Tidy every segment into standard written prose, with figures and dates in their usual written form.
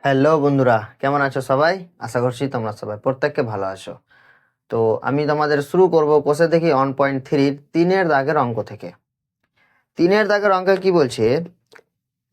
Hello বন্ধুরা, কেমন আছো সবাই? আশা করছি তোমরা সবাই প্রত্যেককে ভালো আছো। তো আমি তোমাদের শুরু করব কোষে দেখি 1.3 তিনের দাগের অঙ্ক থেকে। তিনের দাগের অঙ্কে কি বলছে,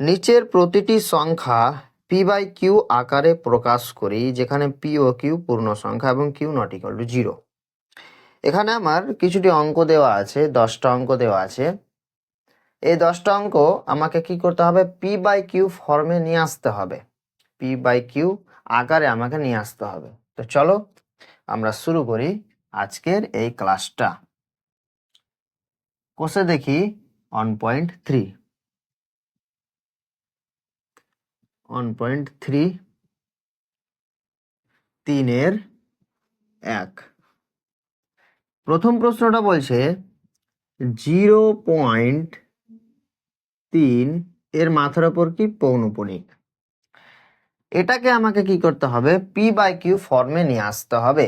নিচের প্রতিটি সংখ্যা p/q আকারে প্রকাশ করি, যেখানে p ও q পূর্ণ সংখ্যা এবং q নট ইকুয়াল টু 0। এখানে আমার কিছুটি অঙ্ক দেওয়া আছে, 10টা অঙ্ক দেওয়া আছে। এই 10টা অঙ্ক আমাকে কি করতে হবে, p/q ফর্মে নিয়ে আসতে হবে। p/q আকারে আমাকে নিয়ে আসতে হবে। তো চলো আমরা শুরু করি আজকের এই ক্লাসটা। কোষে দেখি 1.3 তিনের 1। প্রথম প্রশ্নটা বলছে 0.3 এর মাথার ওপর কি পৌনঃপুনিক। এটাকে আমাকে কি করতে হবে, p/q ফর্মে নিয়ে আসতে হবে।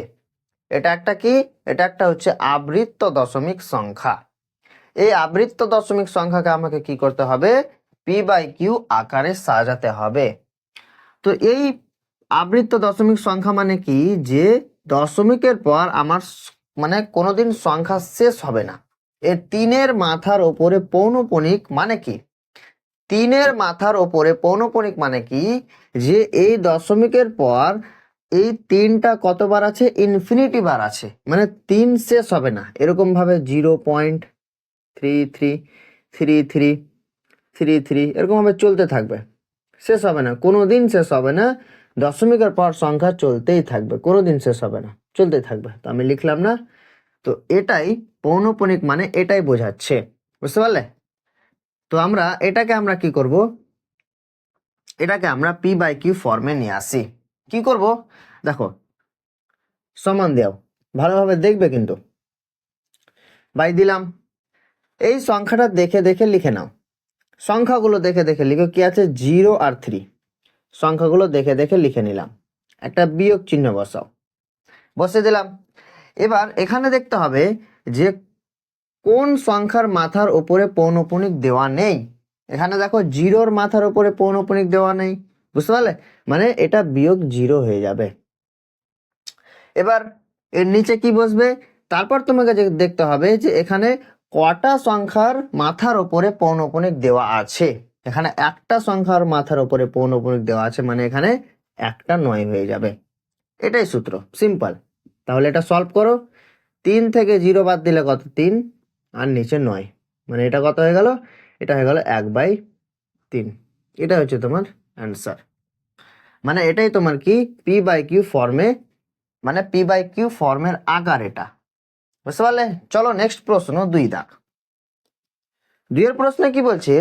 এটা একটা কি, এটা একটা হচ্ছে আবৃত্ত দশমিক সংখ্যা। এই আবৃত্ত দশমিক সংখ্যাকে আমাকে কি করতে হবে, p/q আকারে সাজাতে হবে। তো এই আবৃত্ত দশমিক সংখ্যা মানে কি, যে দশমিকের পর আমার মানে কোনোদিন সংখ্যা শেষ হবে না। এর তিনের মাথার ওপরে পৌনঃপুনিক মানে কি, তিনের মাথার ওপরে পৌনঃপুনিক মানে কি, যে এই দশমিকের পর এই তিনটা কতবার আছে, ইনফিনিটি বার আছে, মানে তিন শেষ হবে না। এরকম ভাবে 0.333333 এরকম ভাবে চলতে থাকবে, শেষ হবে না, কোনোদিন শেষ হবে না। দশমিকের পর সংখ্যা চলতেই থাকবে, কোনোদিন শেষ হবে না, চলতেই থাকবে। তো আমি লিখলাম না, তো এটাই পৌনঃপুনিক মানে এটাই বোঝাচ্ছে, বুঝতে পারলে? তো এটাকে আমরা কি করব, এটাকে আমরা p/q ফর্মে নিয়ে আসি। কি করব দেখো, সমান দাও, ভালোভাবে দেখবে কিন্তু। বাই দিলাম, এই সংখ্যাটা দেখে দেখে লিখে নাও, সংখ্যাগুলো দেখে দেখে লিখো। কি আছে, 0 আর 3, সংখ্যাগুলো দেখে দেখে লিখে নিলাম। একটা বিয়োগ চিহ্ন বসাও, বসে দিলাম। এবার এখানে দেখতে হবে যে কোন সংখ্যার মাথার উপরে পৌনঃপুনিক দেওয়া নেই। এখানে দেখো 0-র মাথার উপরে পৌনঃপুনিক দেওয়া নেই, বুঝতে পারলে? মানে এটা বিয়োগ 0 হয়ে যাবে। এবার এর নিচে কি বসবে, তারপর তোমাকে দেখতে হবে যে এখানে কটা সংখ্যার মাথার উপরে পৌনঃপুনিক দেওয়া আছে। এখানে একটা সংখ্যার মাথার উপরে পৌনঃপুনিক দেওয়া আছে, মানে এখানে একটা 9 হয়ে যাবে। এটাই সূত্র, সিম্পল। তাহলে এটা সলভ করো। 3 থেকে 0 বাদ দিলে কত, 3, আর নিচে 9, মানে এটা কত হয়ে গেল, এটা হয়ে গেল 1/3। এটা হচ্ছে তোমার অ্যান্সার। মানে এটাই তোমার কি p/q ফর্মে, মানে p/q ফর্মের আকার এটা, বুঝতে পারলে? চলো নেক্সট প্রশ্ন, 2 দাগ। 2 এর প্রশ্নে কি বলছে,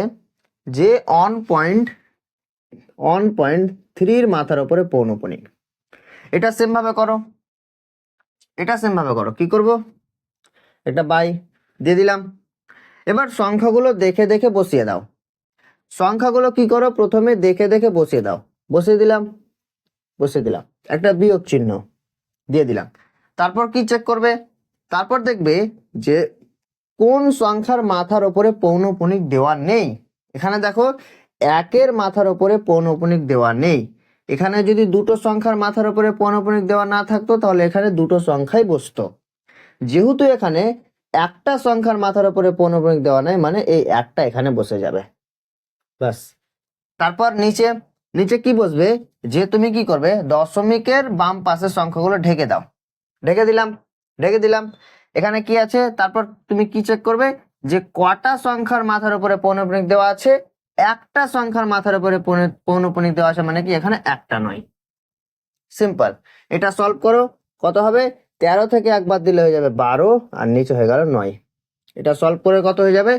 যে 1.3 এর মাথার উপরে পৌনঃপুনিক। এটা সেম ভাবে করো, এটা সেম ভাবে করো। কি করব, এটা বাই দিয়ে দিলাম। এবার সংখ্যাগুলো দেখে দেখে বসিয়ে দাও। সংখ্যাগুলো কি করো, প্রথমে দেখে দেখে বসিয়ে দাও। বসিয়ে দিলাম, বসিয়ে দিলাম, একটা বিয়োগ চিহ্ন দিয়ে দিলাম। তারপর কি চেক করবে, তারপর দেখবে যে কোন সংখ্যার মাথার উপরে পৌনঃপুনিক দেওয়া নেই। এখানে দেখো 1-এর মাথার উপরে পৌনঃপুনিক দেওয়া নেই। এখানে যদি দুটো সংখ্যার মাথার উপরে পৌনঃপুনিক দেওয়া না থাকতো, তাহলে এখানে দুটো সংখ্যাই বসতো। যেহেতু এখানে একটা সংখ্যার মাথার উপরে পৌনঃপুনিক দেওয়া নেই, মানে এই একটা এখানে বসে যাবে, ব্যাস। তারপর নিচে নিচে কি বসবে, যে তুমি কি করবে, দশমিকের বাম পাশের সংখ্যাগুলো ঢেকে দাও। ঢেকে দিলাম, ঢেকে দিলাম। এখানে কি আছে, তারপর তুমি কি চেক করবে, যে কটা সংখ্যার মাথার উপরে পৌনঃপুনিক দেওয়া আছে। একটা সংখ্যার মাথার উপরে পৌনঃপুনিক দেওয়া আছে, মানে কি এখানে একটা নয়। সিম্পল। এটা সলভ করো, কত হবে, 13 থেকে একবার দিলে হয়ে যাবে 12, আর নিচে হয়ে গেল 9। এটা সলভ করে কত হয়ে যাবে,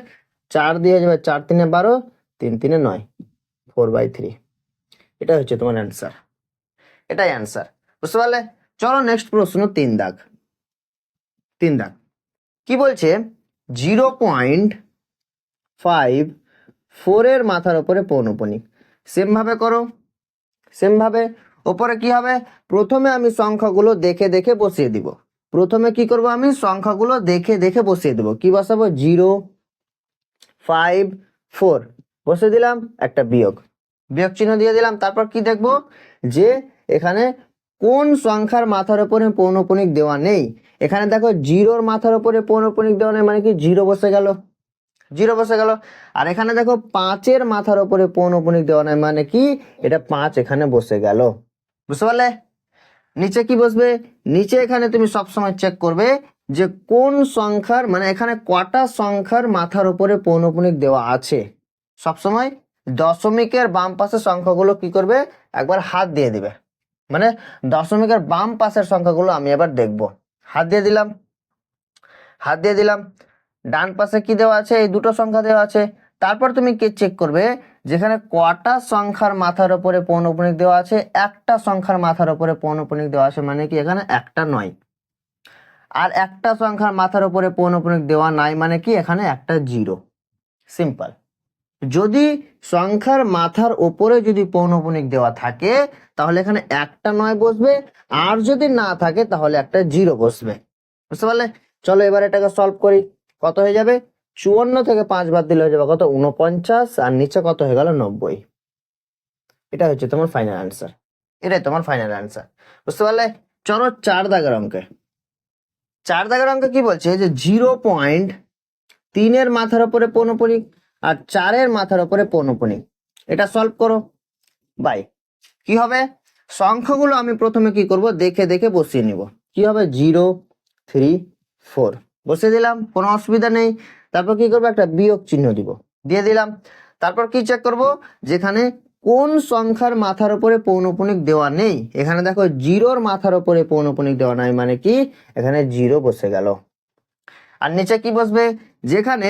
4 দিয়ে হয়ে যাবে 4 3 12, 3 3 9, 4/3। এটা হচ্ছে তোমার অ্যান্সার, এটাই অ্যান্সার, বুঝতে পারলে? চলো নেক্সট প্রশ্ন, 3 দাগ। 3 দাগ কি বলছে, 0.54 এর মাথার উপরে পৌনঃপুনিক। সেম ভাবে করো, সেম ভাবে। ওপরে কি হবে, প্রথমে আমি সংখ্যাগুলো দেখে দেখে বসিয়ে দিব। প্রথমে কি করব, আমি সংখ্যাগুলো দেখে দেখে বসিয়ে দেব। কি বসাবো, 0.54 বসিয়ে দিলাম, একটা বিয়োগ, বিয়োগ চিহ্ন দিয়ে দিলাম। তারপর কি দেখবো, যে এখানে কোন সংখ্যার মাথার উপরে পৌনঃপুনিক দেওয়া নেই। এখানে দেখো জিরোর মাথার উপরে পৌনঃপুনিক দেওয়া নেই মানে কি জিরো বসে গেল, জিরো বসে গেল। আর এখানে দেখো 5-এর মাথার উপরে পৌনঃপুনিক দেওয়া নেই মানে কি এটা 5 এখানে বসে গেল। বুঝতে পারলে? নিচে কি বসবে, নিচে এখানে তুমি সবসময় চেক করবে যে কোন সংখ্যার মানে এখানে কটা সংখ্যার মাথার উপরে পৌনঃপুনিক দেওয়া আছে। সবসময় দশমিকের বাম পাশের সংখ্যাগুলো কি করবে, একবার হাত দিয়ে দিবে, মানে দশমিকের বাম পাশের সংখ্যাগুলো আমি এবার দেখব। হাত দিয়ে দিলাম, হাত দিয়ে দিলাম, ডান পাশে কি দেওয়া আছে, এই দুটো সংখ্যা দেওয়া আছে। তারপর তুমি কে চেক করবে যেখানে কটা সংখ্যার মাথার উপরে পৌনঃপুনিক দেওয়া আছে, একটা সংখ্যার মাথার উপরে পৌনঃপুনিক দেওয়া আছে মানে কি এখানে একটা নয়। আর একটা সংখ্যার মাথার উপরে পৌনঃপুনিক দেওয়া নাই মানে কি এখানে একটা জিরো। সিম্পল। যদি সংখ্যার মাথার উপরে যদি পৌনঃপুনিক দেওয়া থাকে তাহলে এখানে একটা নয় বসবে, আর যদি না থাকে তাহলে একটা জিরো বসবে। বুঝতে পারলে? চলো এবার এটাকে সলভ করি। কত হয়ে যাবে, 54 থেকে 5 বাদ দিলে হয়ে যাবে কত, 49, আর নিচে কত হয়ে গেল 90। এটা হচ্ছে তোমার ফাইনাল অ্যান্সার, এটাই তোমার ফাইনাল অ্যান্সার। বুঝতে পারলে? চলো 4 দাগের অঙ্কে। 4 দাগের অঙ্কে কি বলছে যে 0.3-এর মাথার উপরে পৌনঃপুনিক আর 4-এর মাথার উপরে পৌনঃপুনিক, এটা সলভ করো। বাই কি হবে, সংখ্যাগুলো আমি প্রথমে কি করব দেখে দেখে বসিয়ে নিব। কি হবে, 0, 3, 4 বসিয়ে দিলাম, কোনো অসুবিধা নেই। তারপর কি করবো, একটা বিয়োগ চিহ্ন দিব, দিয়ে দিলাম। তারপর কি চেক করব যেখানে কোন সংখ্যার মাথার উপরে পৌনঃপুনিক দেওয়া নেই। এখানে দেখো জিরোর মাথার উপরে পৌনঃপুনিক দেওয়া নাই মানে কি এখানে জিরো বসে গেল। আর নিচে কি বসবে, যেখানে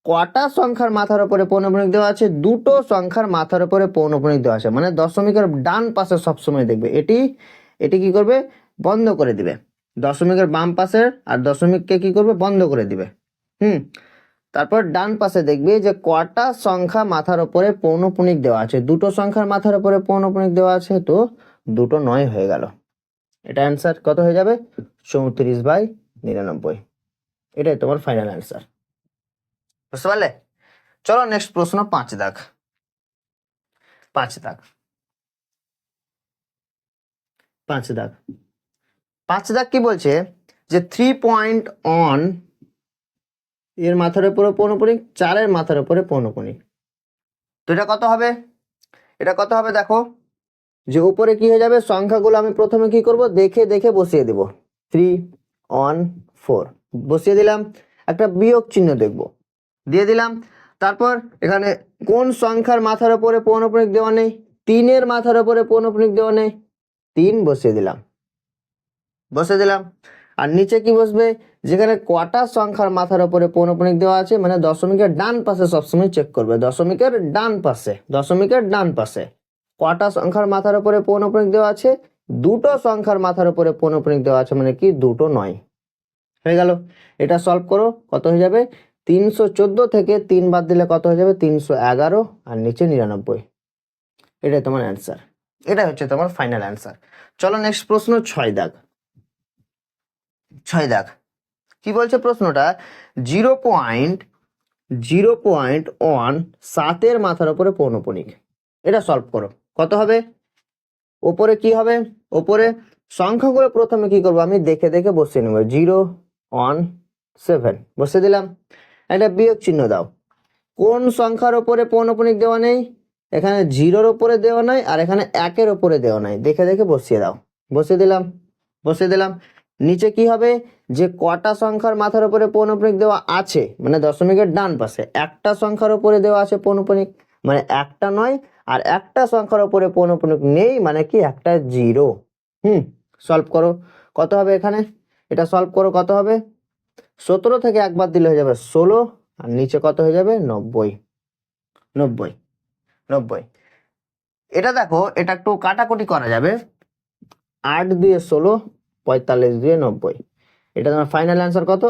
কটা সংখ্যার মাথার উপরে পৌনঃপুনিক দেওয়া আছে, দুটো সংখ্যার মাথার উপরে পৌনঃপুনিক দেওয়া আছে, মানে দশমিকের ডান পাশে সবসময় দেখবে এটি এটি কি করবে, বন্ধ করে দিবে। দশমিকের বাম পাশের আর দশমিককে কি করবে, বন্ধ করে দিবে। তারপর ডান পাশে দেখবে যে কটা সংখ্যা মাথার উপরে পৌনঃপুনিক দেওয়া আছে, দুটো সংখ্যার মাথার উপরে পৌনঃপুনিক দেওয়া আছে, তো দুটো নয় হয়ে গেল। এটা অ্যান্সার কত হয়ে যাবে, 34/99। এটাই তোমার ফাইনাল অ্যান্সার। বুঝতে পারলে? চলো নেক্সট প্রশ্ন 5 দাগ। 5 দাগ, 5 দাগ, 5 দাগ কি বলছে যে 3.1 এর মাথার উপরে পৌনঃপুনিক, 4-এর মাথার উপরে পৌনঃপুনিক। তো এটা কত হবে, এটা কত হবে দেখো, যে উপরে কি হয়ে যাবে, সংখ্যাগুলো আমি প্রথমে কি করব দেখে দেখে বসিয়ে দেব। 3, 1, 4 বসিয়ে দিলাম, একটা বিয়োগ চিহ্ন দেখব, দিয়ে দিলাম। তারপর এখানে কোন সংখ্যার মাথার উপরে পৌনঃপুনিক দেওয়া নেই, 3-এর মাথার উপরে পৌনঃপুনিক দেওয়া নেই, 3 বসিয়ে দিলাম, বসিয়ে দিলাম। আর নিচে কি বসবে, যেখানে কটা সংখ্যার মাথার উপরে পৌনঃপুনিক দেওয়া আছে, মানে দশমিকের ডান পাশে সবসময় চেক করবে, দশমিকের ডান পাশে, দশমিকের ডান পাশে কটা সংখ্যার মাথার উপরে পৌনঃপুনিক দেওয়া আছে, দুটো সংখ্যার মাথার উপরে পৌনঃপুনিক দেওয়া আছে মানে কি দুটো নয়। হয়ে গেল। এটা সলভ করো, কত হয়ে যাবে, 314 থেকে 3 বাদ দিলে কত হয়ে যাবে, 311, আর নিচে 99। এটাই তোমার অ্যান্সার, এটা হচ্ছে তোমার ফাইনাল অ্যান্সার। চলো নেক্সট প্রশ্ন 6 দাগ। 6 দাগ কি বলছে প্রশ্নটা, 0.0.1 7-এর মাথার উপরে পৌনঃপুনিক, এটা সলভ করো। কত হবে, ওপরে কি হবে, ওপরে সংখ্যাগুলো প্রথমে কি করবো আমি দেখে দেখে বসিয়ে নেবো, 0, 1, 7 বসিয়ে দিলাম। একটা বিয়োগ চিহ্ন দাও, কোন সংখ্যার উপরে পৌনঃপুনিক দেওয়া নেই, এখানে 0-র উপরে দেওয়া নাই, আর এখানে 1-এর উপরে দেওয়া নাই, দেখে দেখে বসিয়ে দাও, বসিয়ে দিলাম, বসিয়ে দিলাম। নিচে কি হবে, যে কটা সংখ্যার মাথার উপরে পৌনঃপুনিক দেওয়া আছে, মানে দশমিকের ডান পাশে একটা সংখ্যার উপরে দেওয়া আছে পৌনঃপুনিক, মানে একটা নয়, আর একটা সংখ্যার উপরে পৌনঃপুনিক নেই মানে কি একটা জিরো। সলভ করো, কত হবে এখানে, এটা সলভ করো, কত হবে, 17 থেকে একবার দিলে হয়ে যাবে 16, আর নিচে কত হয়ে যাবে 90। 90, 90। এটা দেখো, এটা একটু কাটাকুটি করা যাবে, 8 দিয়ে 16, 45 দিয়ে 90। এটা তোমার ফাইনাল অ্যান্সার কত,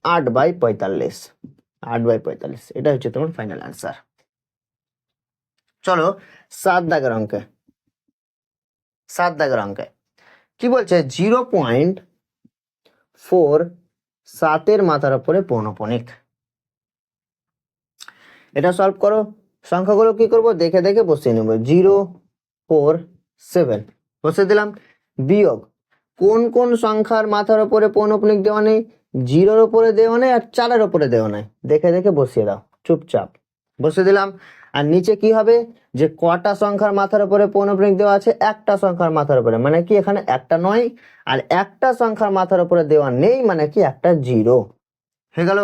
8/45, 8/45। এটা হচ্ছে তোমার ফাইনাল অ্যান্সার। চলো 7 দাগের অঙ্কে। 7 দাগের অঙ্কে কি বলছে, 0.4 7-এর মাথার উপরে পৌনঃপুনিক। এটা সলভ করো, সংখ্যাগুলো কি করব দেখে দেখে বসিয়ে নেব, 0, 4, 7 বসিয়ে দিলাম। বিয়োগ কোন কোন সংখ্যার মাথার উপরে পৌনঃপুনিক দেওয়া নেই? 0-র উপরে দেওয়া নেই আর 4-এর উপরে দেওয়া নেই। দেখে দেখে বসিয়ে দাও চুপচাপ, বসিয়ে দিলাম। আর নিচে কি হবে, যে কটা সংখ্যার মাথার উপরে পৌনঃপুনিক দেওয়া আছে? একটা সংখ্যার মাথার উপরে, মানে কি এখানে একটা নয়, আর একটা সংখ্যার মাথার উপরে দেওয়া নেই, মানে কি একটা 0 হয়ে গেল।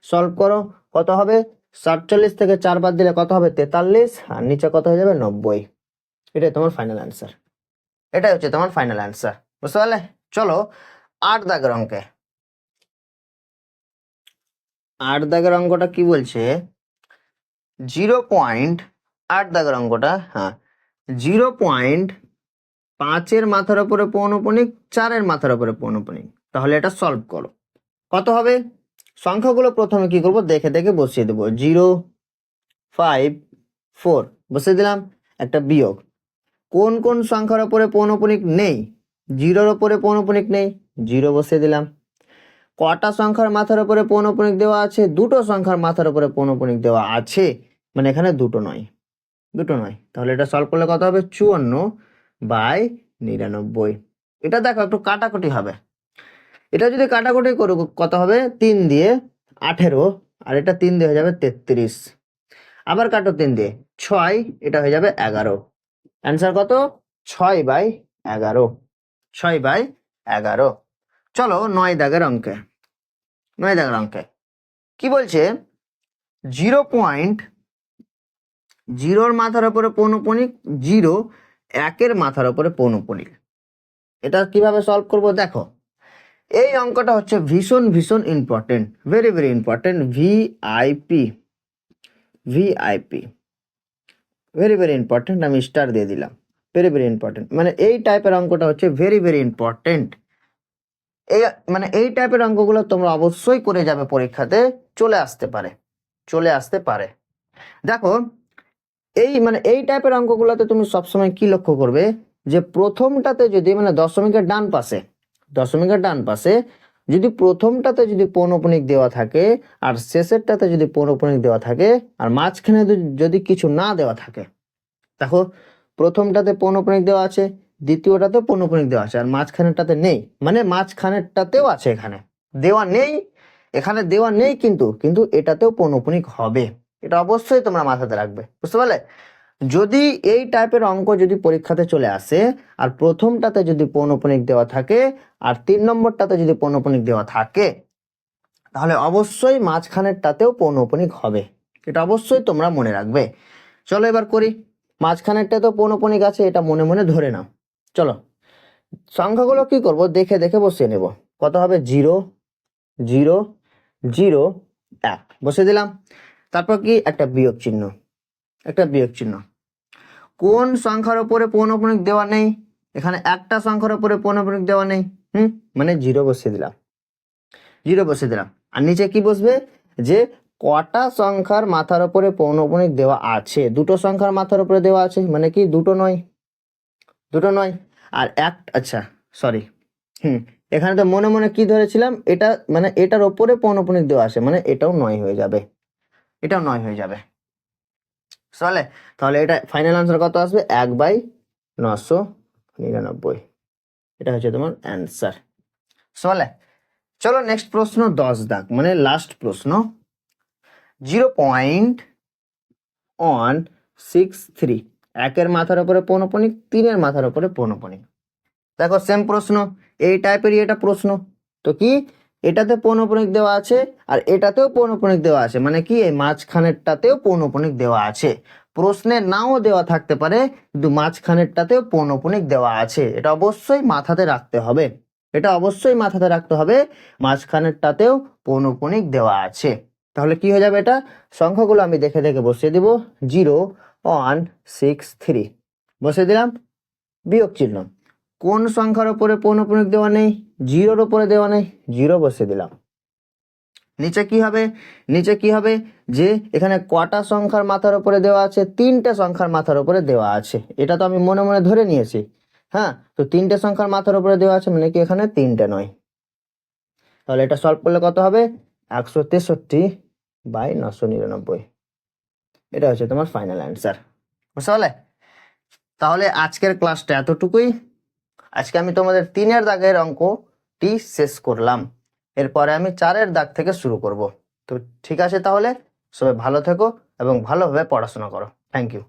সলভ করো, কত হবে? 47 থেকে 4 বাদ দিলে কত হবে? 43, আর নিচে কত হয়ে যাবে? 90। এটাই তোমার ফাইনাল অ্যান্সার, এটাই হচ্ছে তোমার ফাইনাল অ্যান্সার। বুঝতে পারলে? চলো 8 দাগের অঙ্কে। 8 দাগের অঙ্কটা কি বলছে? 0.8 দাগের অঙ্কটা, হ্যাঁ, 0.5-এর মাথার উপরে পৌনঃপুনিক, 4-এর মাথার উপরে পৌনঃপুনিক। তাহলে এটা সলভ করো, কত হবে? সংখ্যাগুলো প্রথমে কি করব, দেখে দেখে বসিয়ে দেবো। 0, 5, 4 বসিয়ে দিলাম। একটা বিয়োগ কোন কোন সংখ্যার উপরে পৌনঃপুনিক নেই? 0-র উপরে পৌনঃপুনিক নেই, 0 বসিয়ে দিলাম। কটা সংখ্যার মাথার উপরে পৌনঃপুনিক দেওয়া আছে? দুটো সংখ্যার মাথার উপরে পৌনঃপুনিক দেওয়া আছে, মানে এখানে দুটো নয়, দুটো নয়। তাহলে এটা সলভ করলে কত হবে? 54/99। এটা দেখো একটু কাটাকুটি হবে। এটা যদি কাটাকুটি করো কত হবে? 3 দিয়ে 18, আর এটা 3 দিয়ে হয়ে যাবে 33। আবার কাটো 3 দিয়ে, 6, এটা হয়ে যাবে 11। অ্যান্সার কত? 6/11। 6/11। চলো 9 দাগের অঙ্কে। 9 দাগের অঙ্কে কি বলছে? 0.0-র মাথার উপরে পৌনঃপুনিক, 0, 1-এর মাথার উপরে পৌনঃপুনিক। এটা কিভাবে সলভ করব দেখো। এই অঙ্কটা হচ্ছে ভীষণ ভীষণ important, very very important. VIP, VIP, very very important. আমি স্টার দিয়ে দিলাম, ভেরি ভেরি ইম্পর্টেন্ট। মানে এই টাইপের অঙ্কটা হচ্ছে ভেরি ভেরি ইম্পর্টেন্ট। এই মানে এই টাইপের অঙ্কগুলো তোমরা অবশ্যই করে যাবে পরীক্ষাতে, চলে আসতে পারে, চলে আসতে পারে। দেখো এই টাইপের অঙ্কগুলোতে তুমি সবসময় কি লক্ষ্য করবে, যে প্রথমটাতে যদি মানে দশমিকের ডান পাশে, দশমিকের ডান পাশে যদি প্রথমটাতে যদি পৌনঃপুনিক দেওয়া থাকে, আর শেষেরটাতে যদি পৌনঃপুনিক দেওয়া থাকে, আর মাঝখানে যদি কিছু না দেওয়া থাকে, দেখো প্রথমটাতে পৌনঃপুনিক দেওয়া আছে, দ্বিতীয়টাতে পৌনঃপুনিক দেওয়া আছে, আর মাঝখানেরটাতে নেই, মানে মাঝখানেরটাতেও আছে, এখানে দেওয়া নেই, এখানে দেওয়া নেই, কিন্তু কিন্তু এটাতেও পৌনঃপুনিক হবে। এটা অবশ্যই তোমরা মাথাতে রাখবে, বুঝতে পারলে? যদি এই টাইপের অঙ্ক যদি পরীক্ষাতে চলে আসে, আর প্রথমটাতে যদি পৌনঃপুনিক দেওয়া থাকে, আর 3 নম্বরটাতে যদি পৌনঃপুনিক দেওয়া থাকে, তাহলে অবশ্যই মাঝখানেরটাতেও পৌনঃপুনিক হবে। এটা অবশ্যই তোমরা মনে রাখবে। চলো এবার করি। মাঝখানেরটা তো পৌনঃপুনিক আছে, এটা মনে মনে ধরে নাও। চলো সংখ্যাগুলো কি করব, দেখে দেখে বসিয়ে নেব। কত হবে? 0, 0, 0, 1 বসিয়ে দিলাম। তারপর কি? একটা বিয়োগ চিহ্ন, একটা বিয়োগ চিহ্ন। কোন সংখ্যার উপরে পৌনঃপুনিক দেওয়া নেই? এখানে একটা সংখ্যার উপরে পৌনঃপুনিক দেওয়া নেই, মানে 0 বসিয়ে দিলাম, 0 বসিয়ে দিলাম। আর নিচে কি বসবে, যে কটা সংখ্যার মাথার উপরে পৌনঃপুনিক দেওয়া আছে? দুটো সংখ্যার মাথার উপরে দেওয়া আছে, মানে কি দুটো নয়, দুটো নয়। আর আচ্ছা সরি, এখানে তো মনে মনে কি ধরেছিলাম, এটা মানে এটার ওপরে পৌনঃপুনিক দেওয়া আছে, মানে এটাও 9 হয়ে যাবে, এটাও 9 হয়ে যাবে। চলে, তাহলে এটা ফাইনাল আনসার কত আসবে? 1/999। এটা হচ্ছে তোমার অ্যান্সার। চলে, চলো নেক্সট প্রশ্ন 10 দাগ, মানে লাস্ট প্রশ্ন। 0.163, 1-এর মাথার উপরে পৌনঃপুনিক, 3-এর মাথার উপরে পৌনঃপুনিক। দেখো সেম প্রশ্ন, এই টাইপেরই এটা প্রশ্ন। তো কি, এটাতে পৌনঃপুনিক দেওয়া আছে, আর এটাতেও পৌনঃপুনিক দেওয়া আছে, মানে কি এই মাঝখানেরটাতেও পৌনঃপুনিক দেওয়া আছে। প্রশ্নে নাও দেওয়া থাকতে পারে, কিন্তু মাঝখানেরটাতেও পৌনঃপুনিক দেওয়া আছে। এটা অবশ্যই মাথাতে রাখতে হবে, এটা অবশ্যই মাথাতে রাখতে হবে, মাঝখানেরটাতেও পৌনঃপুনিক দেওয়া আছে। তাহলে কি হয়ে যাবে? এটা সংখ্যাগুলো আমি দেখে দেখে বসিয়ে দিব। 0.163 বসিয়ে দিলাম, বিয়োগ চিহ্ন। কোন সংখ্যার উপরে পৌনঃপুনিক দেওয়া নেই? 0-র উপরে দেওয়া নেই, 0 বসিয়ে দিলাম। নিচে কি হবে, নিচে কি হবে, যে এখানে কটা সংখ্যার মাথার উপরে দেওয়া আছে? 3টে সংখ্যার মাথার উপরে দেওয়া আছে। এটা তো আমি মনে মনে ধরে নিয়েছি, হ্যাঁ। তো 3টে সংখ্যার মাথার উপরে দেওয়া আছে, মানে কি এখানে 3টে নয়। তাহলে এটা সলভ করলে কত হবে? 163/999। এটা হচ্ছে তোমার ফাইনাল অ্যান্সার, বুঝতে পারলে? তাহলে আজকের ক্লাসটা এতটুকুই। আজকে আমি তোমাদের 3-এর দাগের অঙ্কটি শেষ করলাম। এরপরে আমি 4-এর দাগ থেকে শুরু করব। তো ঠিক আছে, তাহলে সবাই ভালো থেকো এবং ভালোভাবে পড়াশোনা করো। Thank you.